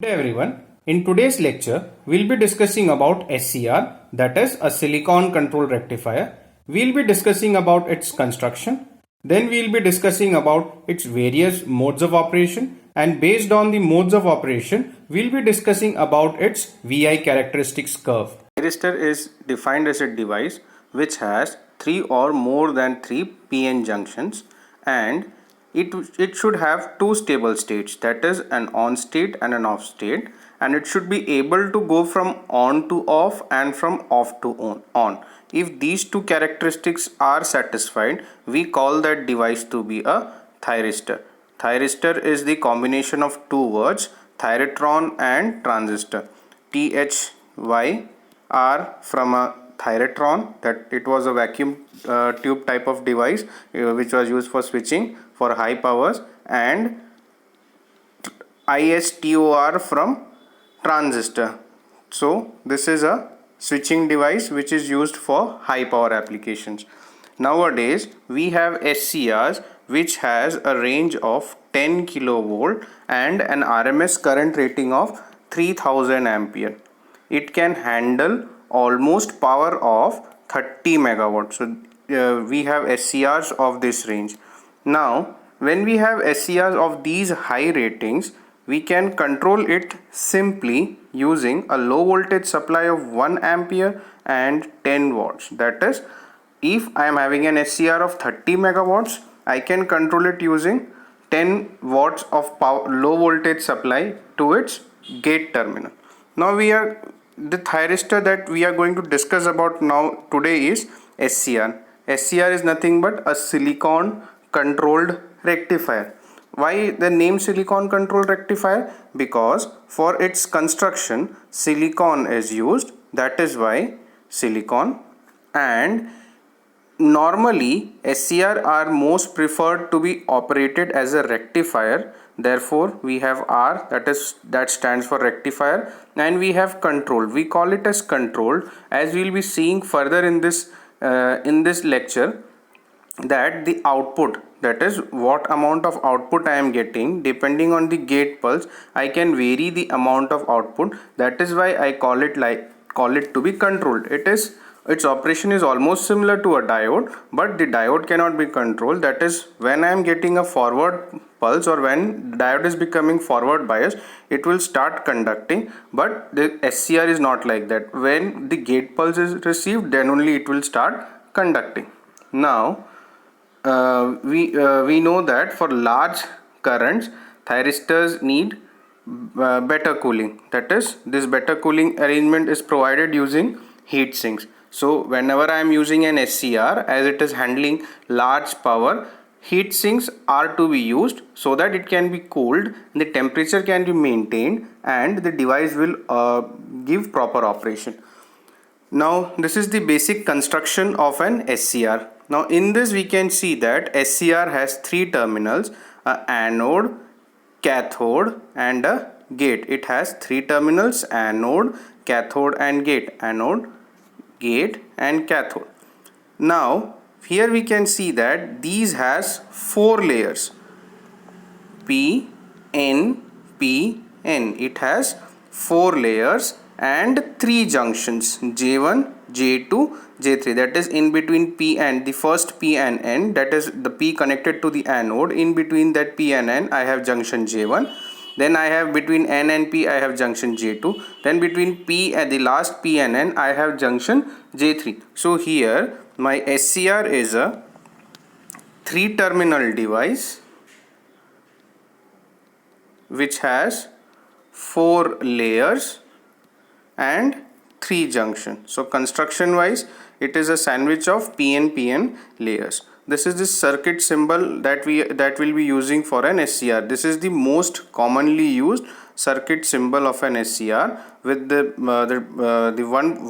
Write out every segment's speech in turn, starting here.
Good day everyone. In today's lecture, we'll be discussing about SCR, that is a silicon control rectifier. We'll be discussing about its construction. Then we'll be discussing about its various modes of operation, and based on the modes of operation, we'll be discussing about its VI characteristics curve. Thyristor is defined as a device which has 3 or more than 3 PN junctions, and it should have two stable states, that is an on state and an off state, and it should be able to go from on to off and from off to on. If these two characteristics are satisfied, we call that device to be a thyristor. Thyristor is the combination of two words, thyratron and transistor. THY are from a thyratron, that it was a vacuum tube type of device which was used for switching for high powers, and ISTOR from transistor. So this is a switching device which is used for high power applications. Nowadays we have SCRs which has a range of 10 kilovolt and an RMS current rating of 3000 ampere. It can handle almost power of 30 megawatts. So we have SCRs of this range. Now when we have SCRs of these high ratings, we can control it simply using a low voltage supply of 1 ampere and 10 watts. That is, if I am having an SCR of 30 megawatts, I can control it using 10 watts of power, low voltage supply to its gate terminal. Now the thyristor that we are going to discuss about now today is SCR. SCR is nothing but a silicon controlled rectifier. Why the name silicon controlled rectifier? Because for its construction silicon is used, that is why silicon. And normally SCR are most preferred to be operated as a rectifier. Therefore we have R, that stands for rectifier, and we have controlled. We call it as controlled, as we will be seeing further in this lecture, that the output, that is what amount of output I am getting, depending on the gate pulse, I can vary the amount of output. That is why I call it to be controlled. Its operation is almost similar to a diode, but the diode cannot be controlled. That is, when I am getting a forward pulse or when the diode is becoming forward biased, it will start conducting, but the SCR is not like that. When the gate pulse is received, then only it will start conducting. Now we know that for large currents, thyristors need better cooling. That is, this better cooling arrangement is provided using heat sinks. So whenever I am using an SCR, as it is handling large power, heat sinks are to be used so that it can be cooled, the temperature can be maintained, and the device will give proper operation. Now this is the basic construction of an SCR. Now in this we can see that SCR has three terminals, a anode, cathode and a gate. It has three terminals: anode, cathode and gate. Anode, gate and cathode. Now here we can see that these has four layers: P, N, P, N. It has four layers and three junctions: J1, J2, J3. That is, in between P and the first P and N, that is the P connected to the anode. In between that P and N, I have junction J1. Then I have between N and P, I have junction J2. Then between P and the last P and N, I have junction J3. So here my SCR is a three terminal device which has four layers and three junctions. So construction wise, it is a sandwich of PN layers. This is the circuit symbol that will be using for an SCR. This is the most commonly used circuit symbol of an SCR. With the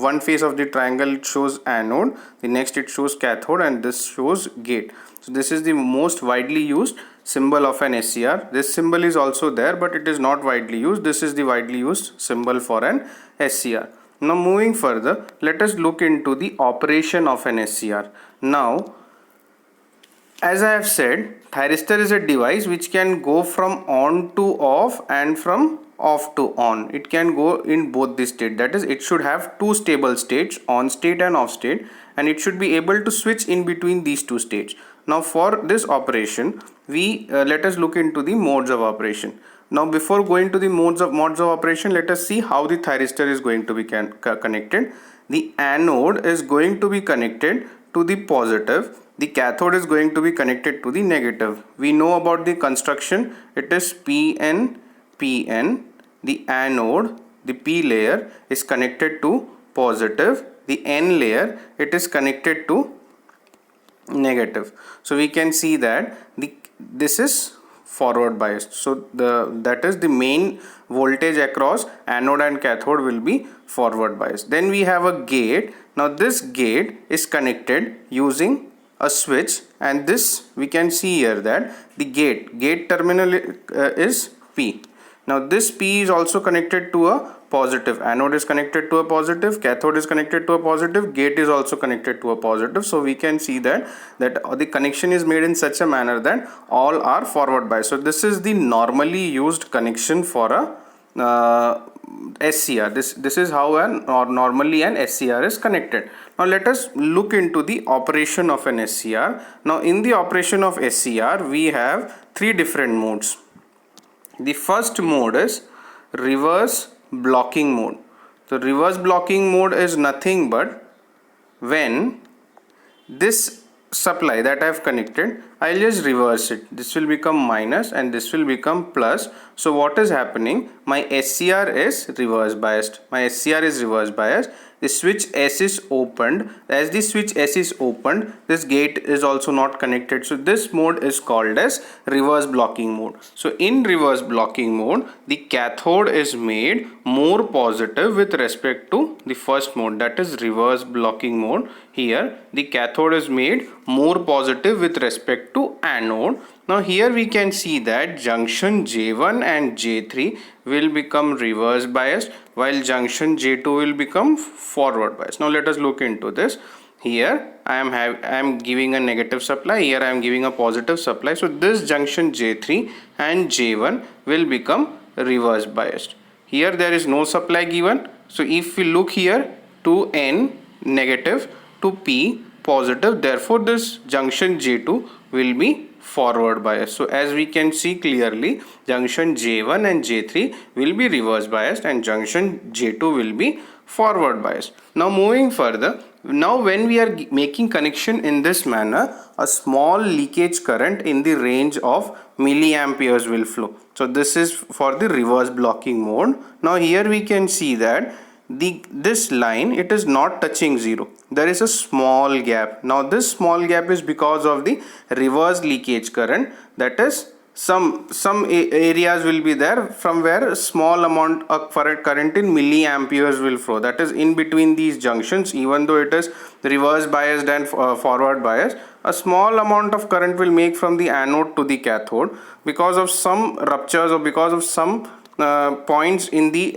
one face of the triangle, it shows anode, the next it shows cathode, and this shows gate. So this is the most widely used symbol of an SCR. This symbol is also there, but it is not widely used. This is the widely used symbol for an SCR. Now moving further, let us look into the operation of an SCR. Now, as I have said, thyristor is a device which can go from on to off and from off to on. It can go in both the state. That is, it should have two stable states, on state and off state, and it should be able to switch in between these two states. Now for this operation, we let us look into the modes of operation. Now before going to the modes of operation, let us see how the thyristor is going to be connected. The anode is going to be connected to the positive. The cathode is going to be connected to the negative. We know about the construction. It is PN, PN. The anode, the P layer is connected to positive. The N layer, it is connected to negative. So we can see that this is forward biased. So that is the main voltage across anode and cathode will be forward biased. Then we have a gate. Now this gate is connected using a switch, and this we can see here that the gate terminal is P. Now this P is also connected to a positive. Anode is connected to a positive, cathode is connected to a positive, gate is also connected to a positive. So we can see that the connection is made in such a manner that all are forward biased. So this is the normally used connection for a SCR. This is how normally an SCR is connected. Now let us look into the operation of an SCR. Now in the operation of SCR, we have three different modes. The first mode is reverse blocking mode. The reverse blocking mode is nothing but when this supply that I have connected, I'll just reverse it. This will become minus and this will become plus. So what is happening? My SCR is reverse biased. My SCR is reverse biased. The switch S is opened. As the switch S is opened, this gate is also not connected. So this mode is called as reverse blocking mode. So in reverse blocking mode, the cathode is made more positive with respect to the first mode, that is reverse blocking mode. Here the cathode is made more positive with respect to anode. Now here we can see that junction J1 and J3 will become reverse biased, while junction J2 will become forward biased. Now let us look into this. Here I am giving a negative supply, here I am giving a positive supply. So this junction J3 and J1 will become reverse biased. Here there is no supply given. So if we look here, to N negative, to P positive, therefore this junction J2 will be forward bias. So as we can see clearly, junction J1 and J3 will be reverse biased and junction J2 will be forward biased. Now moving further, now when we are making connection in this manner, a small leakage current in the range of milliamperes will flow. So this is for the reverse blocking mode. Now here we can see that this line, it is not touching zero. There is a small gap. Now this small gap is because of the reverse leakage current. That is, some areas will be there from where a small amount of current in milliamperes will flow. That is, in between these junctions, even though it is reverse biased and forward biased, a small amount of current will make from the anode to the cathode because of some ruptures or because of some points in the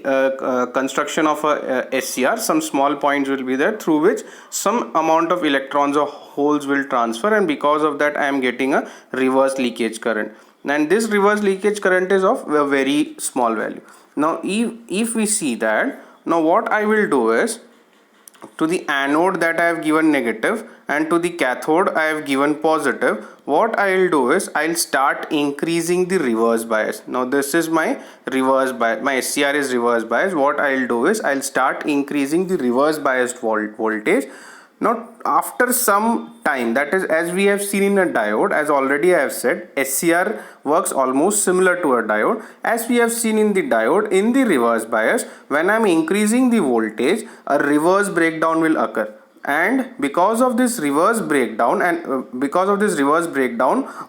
construction of a SCR. Some small points will be there through which some amount of electrons or holes will transfer, and because of that I am getting a reverse leakage current, and this reverse leakage current is of a very small value. Now if we see that, now what I will do is, to the anode that I have given negative and to the cathode I have given positive, what I will do is I'll start increasing the reverse bias. Now this is my reverse bias, my SCR is reverse bias. What I'll do is I'll start increasing the reverse biased voltage. Now after some time, that is, as we have seen in a diode, as already I have said, SCR works almost similar to a diode. As we have seen in the diode, in the reverse bias, when I am increasing the voltage, a reverse breakdown will occur. And because of this reverse breakdown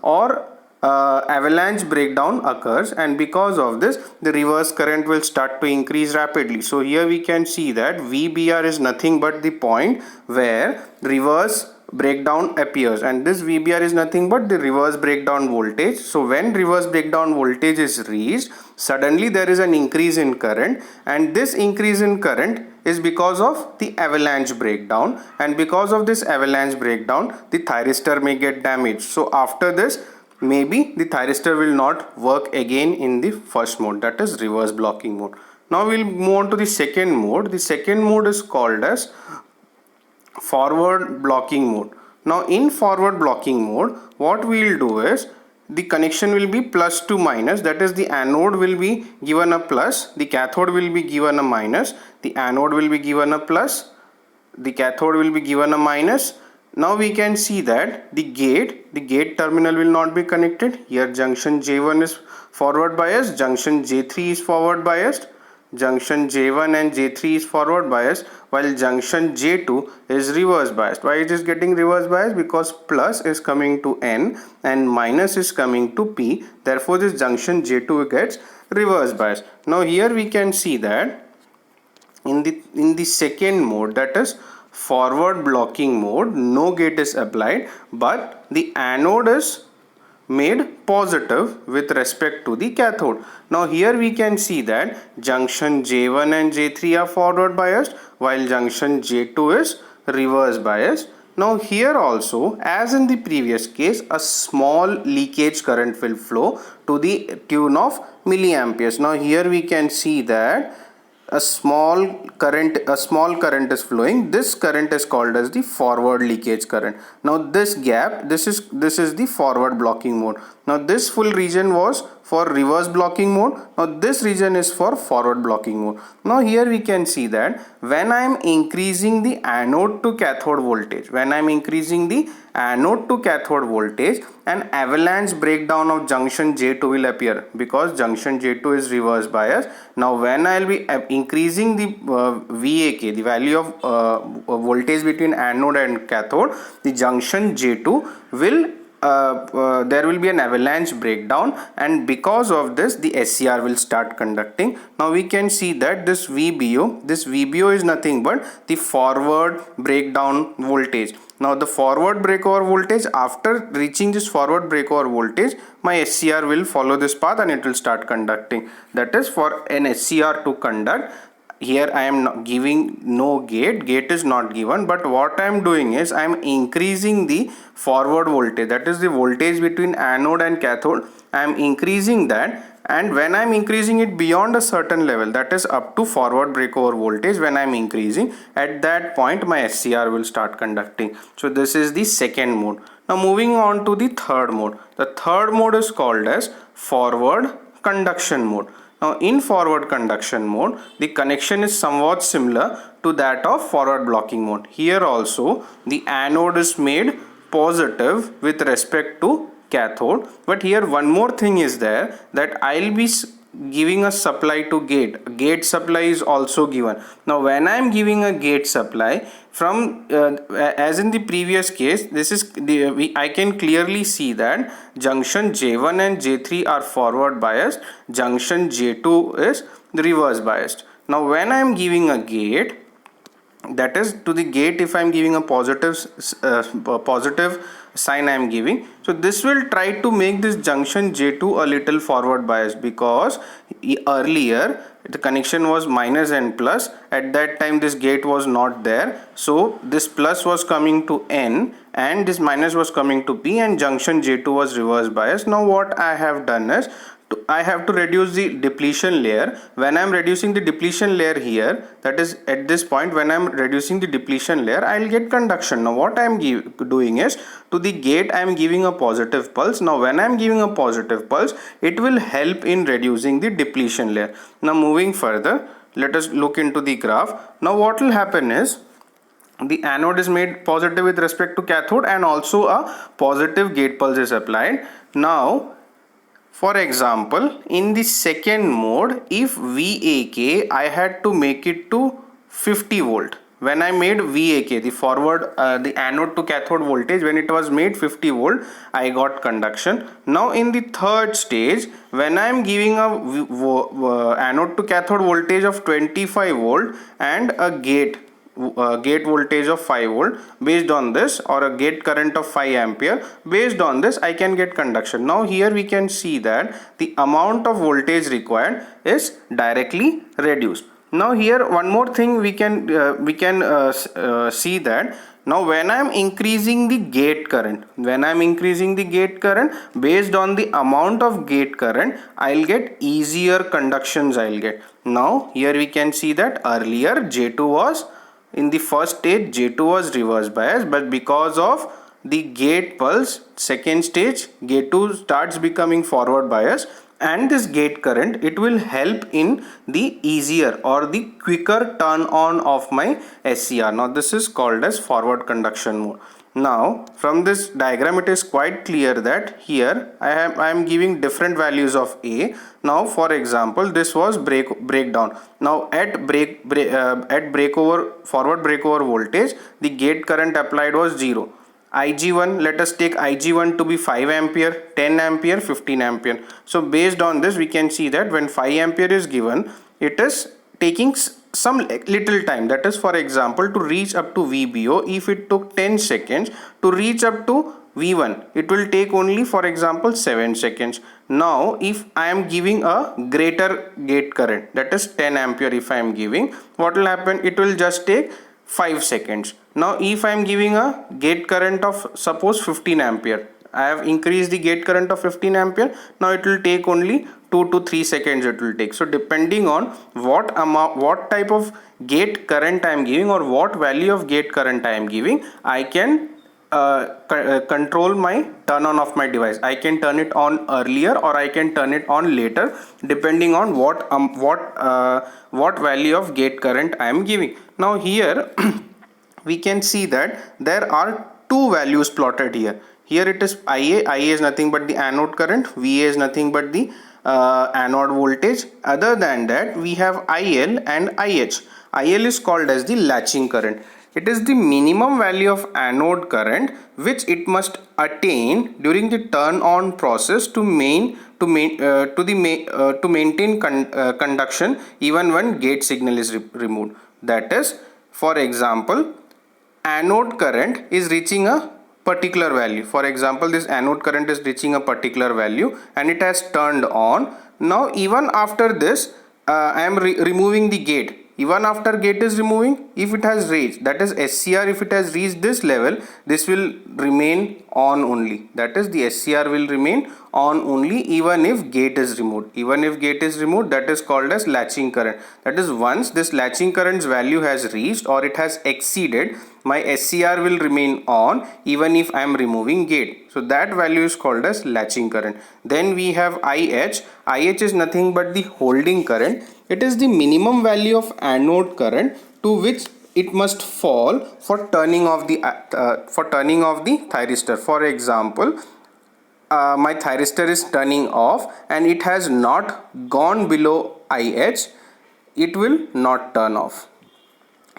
or avalanche breakdown occurs, and because of this the reverse current will start to increase rapidly. So here we can see that VBR is nothing but the point where reverse breakdown appears, and this VBR is nothing but the reverse breakdown voltage. So when reverse breakdown voltage is reached, suddenly there is an increase in current, and this increase in current is because of the avalanche breakdown, and because of this avalanche breakdown the thyristor may get damaged. So after this maybe the thyristor will not work again in the first mode, that is reverse blocking mode. Now we'll move on to the second mode. The second mode is called as forward blocking mode. Now in forward blocking mode, what we will do is the connection will be plus to minus, that is the anode will be given a plus, the cathode will be given a minus, the anode will be given a plus, the cathode will be given a minus. Now we can see that the gate terminal will not be connected. Here junction J1 is forward biased, junction J3 is forward biased, junction J1 and J3 is forward biased, while junction J2 is reverse biased. Why it is getting reverse biased? Because plus is coming to N and minus is coming to P. Therefore this junction J2 gets reverse biased. Now here we can see that in the second mode, that is forward blocking mode, no gate is applied, but the anode is made positive with respect to the cathode. Now here we can see that junction J1 and J3 are forward biased, while junction J2 is reverse biased. Now here also, as in the previous case, a small leakage current will flow to the tune of milliamperes. Now here we can see that a small current is flowing. This current is called as the forward leakage current. Now this gap, this is the forward blocking mode. Now this full region was for reverse blocking mode. Now this region is for forward blocking mode. Now here we can see that when I am increasing the anode to cathode voltage, an avalanche breakdown of junction J2 will appear, because junction J2 is reverse bias. Now when I will be increasing the VAK, the value of voltage between anode and cathode, the junction J2 will there will be an avalanche breakdown, and because of this the SCR will start conducting. Now we can see that this VBO is nothing but the forward breakdown voltage. Now the forward breakover voltage, after reaching this forward breakover voltage, my SCR will follow this path and it will start conducting. That is, for an SCR to conduct, here I am not giving no gate is not given, but what I am doing is I am increasing the forward voltage, that is the voltage between anode and cathode. I am increasing that, and when I am increasing it beyond a certain level, that is up to forward breakover voltage, when I am increasing, at that point my SCR will start conducting. So this is the second mode. Now moving on to the third mode. The third mode is called as forward conduction mode. Now in forward conduction mode, the connection is somewhat similar to that of forward blocking mode. Here also the anode is made positive with respect to cathode, but here one more thing is there, that I'll be giving a supply to gate supply is also given. Now when I am giving a gate supply, from as in the previous case, this is I can clearly see that junction J1 and J3 are forward biased, junction J2 is reverse biased. Now when I am giving a gate, that is to the gate, if I am giving a positive sign I am giving, so this will try to make this junction J2 a little forward biased, because earlier the connection was minus and plus. At that time this gate was not there, so this plus was coming to N and this minus was coming to P, and junction J2 was reverse biased. Now what I have done is, I have to reduce the depletion layer. When I am reducing the depletion layer here, that is at this point, when I am reducing the depletion layer, I will get conduction. Now what I am doing is, to the gate I am giving a positive pulse. Now when I am giving a positive pulse, it will help in reducing the depletion layer. Now moving further, let us look into the graph. Now what will happen is, the anode is made positive with respect to cathode, and also a positive gate pulse is applied. Now for example, in the second mode, if VAK I had to make it to 50 volt. When I made VAK, the forward the anode to cathode voltage, when it was made 50 volt, I got conduction. Now in the third stage, when I am giving a anode to cathode voltage of 25 volt and a gate voltage of 5 volt, based on this, or a gate current of 5 ampere, based on this I can get conduction. Now here we can see that the amount of voltage required is directly reduced. Now here one more thing we can see that Now when I am increasing the gate current, based on the amount of gate current, I'll get easier conductions I'll get. Now here we can see that earlier J2 was, in the first stage J2 was reverse bias, but because of the gate pulse, second stage J2 starts becoming forward bias, and this gate current, it will help in the easier or the quicker turn on of my SCR. Now this is called as forward conduction mode. Now from this diagram it is quite clear that here I am giving different values of A. Now for example, this was breakdown. Now at forward breakover voltage, the gate current applied was 0. Ig1, let us take Ig1 to be 5 ampere, 10 ampere, 15 ampere. So based on this we can see that when 5 ampere is given, it is taking some little time. That is, for example, to reach up to VBO, if it took 10 seconds, to reach up to V1, it will take only, for example, 7 seconds. Now if I am giving a greater gate current, that is 10 ampere if I am giving, what will happen? It will just take 5 seconds. Now if I am giving a gate current of suppose 15 ampere, I have increased the gate current of 15 ampere. Now it will take only 2 to 3 seconds it will take. So depending on what type of gate current I am giving, or what value of gate current I am giving, I can control my turn on of my device. I can turn it on earlier or I can turn it on later, depending on what value of gate current I am giving. Now here we can see that there are two values plotted here. Here it is IA is nothing but the anode current, VA is nothing but the anode voltage. Other than that, we have IL and IH. IL is called as the latching current. It is the minimum value of anode current which it must attain during the turn on process to maintain conduction even when gate signal is removed. That is, for example, anode current is reaching a particular value. For example, this anode current is reaching a particular value and it has turned on. Now even after this, I am removing the gate. Even after gate is removing, if it has reached, that is SCR, if it has reached this level, this will remain on only. That is, the SCR will remain on only even if gate is removed. Even if gate is removed, that is called as latching current. That is, once this latching current's value has reached or it has exceeded, my SCR will remain on even if I am removing gate. So that value is called as latching current. Then we have IH. IH is nothing but the holding current. It is the minimum value of anode current to which it must fall for turning off the thyristor. For example, my thyristor is turning off and it has not gone below IH, it will not turn off.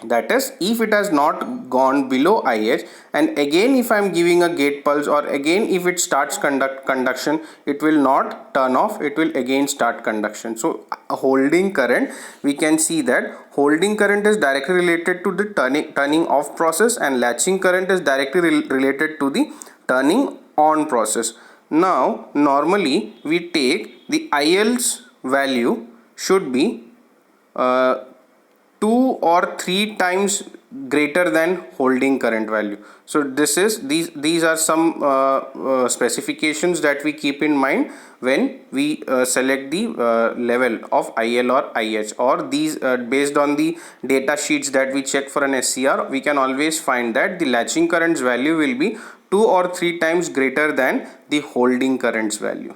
That is, if it has not gone below IH, and again if I am giving a gate pulse, or again if it starts conduction, it will not turn off, it will again start conduction. So a holding current, we can see that holding current is directly related to the turning off process, and latching current is directly related to the turning on process. Now normally we take the IL's value should be 2 or 3 times greater than holding current value. So these are some specifications that we keep in mind when we select the level of IL or IH, or these based on the data sheets that we check for an SCR, we can always find that the latching current's value will be 2 or 3 times greater than the holding current's value.